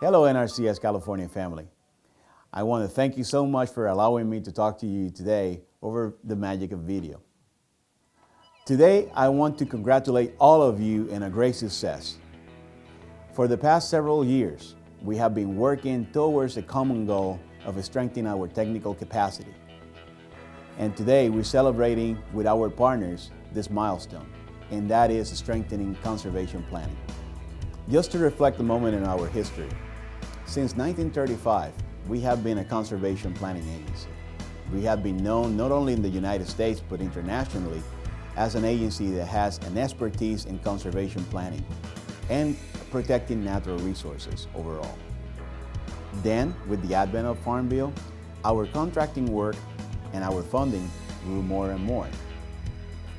Hello NRCS California family. I want to thank you so much for allowing me to talk to you today over the magic of video. Today I want to congratulate all of you in a great success. For the past several years, we have been working towards the common goal of strengthening our technical capacity. And today we're celebrating with our partners this milestone, and that is strengthening conservation planning. Just to reflect a moment in our history, since 1935, we have been a conservation planning agency. We have been known not only in the United States but internationally as an agency that has an expertise in conservation planning and protecting natural resources overall. Then, with the advent of Farm Bill, our contracting work and our funding grew more and more.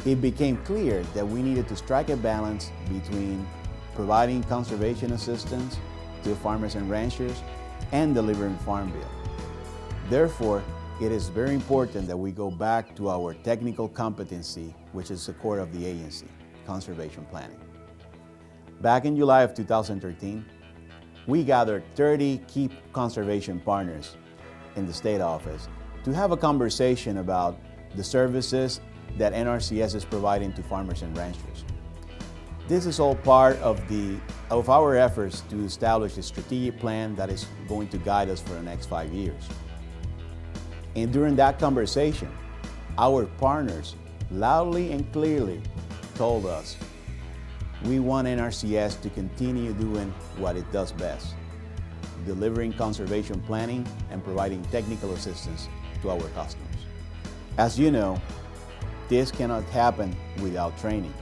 It became clear that we needed to strike a balance between providing conservation assistance to farmers and ranchers and delivering Farm Bill. Therefore, it is very important that we go back to our technical competency, which is the core of the agency, conservation planning. Back in July of 2013, we gathered 30 key conservation partners in the state office to have a conversation about the services that NRCS is providing to farmers and ranchers. This is all part of our efforts to establish a strategic plan that is going to guide us for the next 5 years. And during that conversation, our partners loudly and clearly told us, we want NRCS to continue doing what it does best, delivering conservation planning and providing technical assistance to our customers. As you know, this cannot happen without training.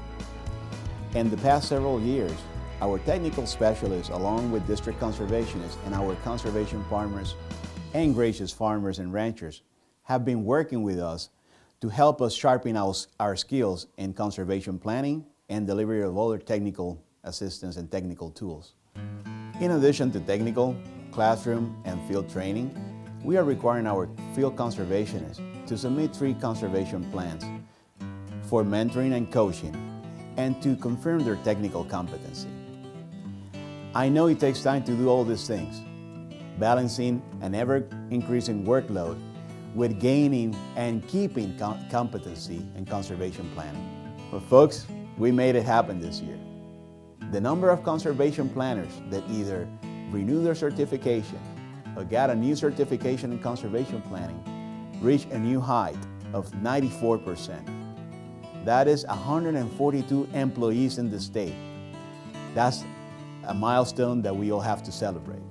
In the past several years, our technical specialists, along with district conservationists and our conservation partners and gracious farmers and ranchers, have been working with us to help us sharpen our skills in conservation planning and delivery of other technical assistance and technical tools. In addition to technical, classroom, and field training, we are requiring our field conservationists to submit 3 conservation plans for mentoring and coaching, and to confirm their technical competency. I know it takes time to do all these things, balancing an ever-increasing workload with gaining and keeping competency in conservation planning. But folks, we made it happen this year. The number of conservation planners that either renewed their certification or got a new certification in conservation planning reached a new height of 94%. That is 142 employees in the state. That's a milestone that we all have to celebrate.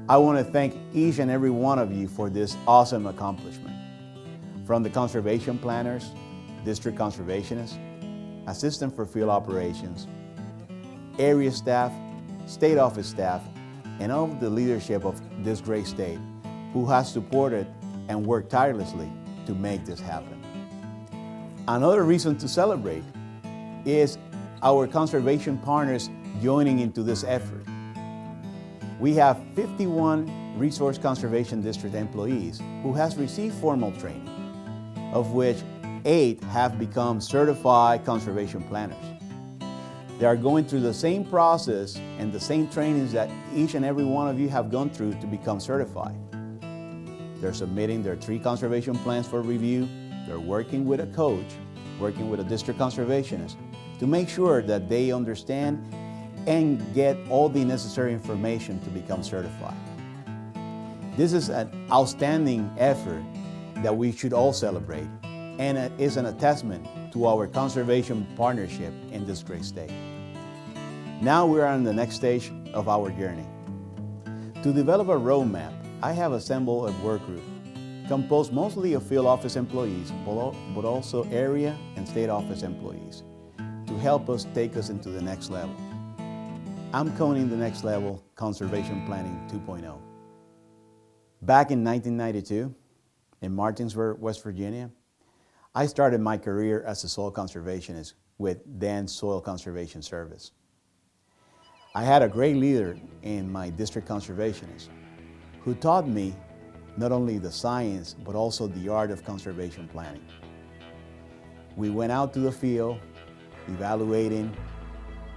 I want to thank each and every one of you for this awesome accomplishment. From the conservation planners, district conservationists, assistant for field operations, area staff, state office staff, and all of the leadership of this great state who has supported and worked tirelessly to make this happen. Another reason to celebrate is our conservation partners joining into this effort. We have 51 Resource Conservation District employees who has received formal training, of which 8 have become certified conservation planners. They are going through the same process and the same trainings that each and every one of you have gone through to become certified. They're submitting their 3 conservation plans for review. They're working with a coach, working with a district conservationist to make sure that they understand and get all the necessary information to become certified. This is an outstanding effort that we should all celebrate, and it is an attestament to our conservation partnership in this great state. Now we are on the next stage of our journey. To develop a roadmap, I have assembled a work group composed mostly of field office employees, but also area and state office employees, to help us take us into the next level. I'm calling the next level Conservation Planning 2.0. Back in 1992, in Martinsburg, West Virginia, I started my career as a soil conservationist with then Soil Conservation Service. I had a great leader in my district conservationist who taught me not only the science, but also the art of conservation planning. We went out to the field, evaluating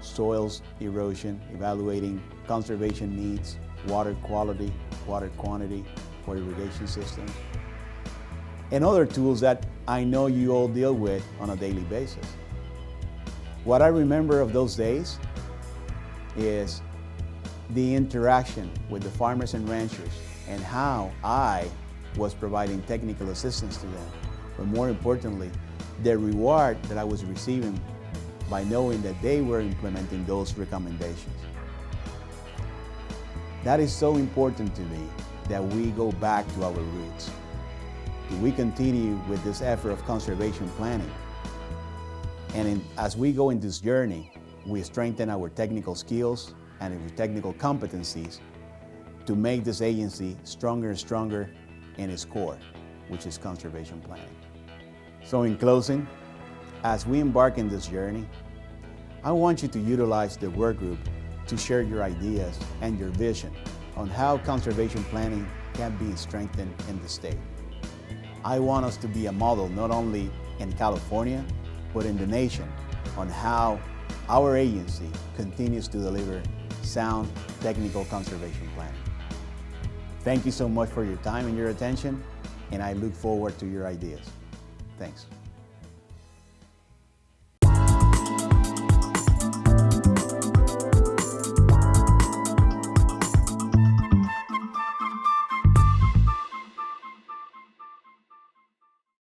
soils erosion, evaluating conservation needs, water quality, water quantity for irrigation systems, and other tools that I know you all deal with on a daily basis. What I remember of those days is the interaction with the farmers and ranchers and how I was providing technical assistance to them, but more importantly, the reward that I was receiving by knowing that they were implementing those recommendations. That is so important to me, that we go back to our roots. We continue with this effort of conservation planning. And as we go in this journey, we strengthen our technical skills and our technical competencies to make this agency stronger and stronger in its core, which is conservation planning. So in closing, as we embark in this journey, I want you to utilize the work group to share your ideas and your vision on how conservation planning can be strengthened in the state. I want us to be a model not only in California, but in the nation on how our agency continues to deliver sound technical conservation planning. Thank you so much for your time and your attention, and I look forward to your ideas. Thanks.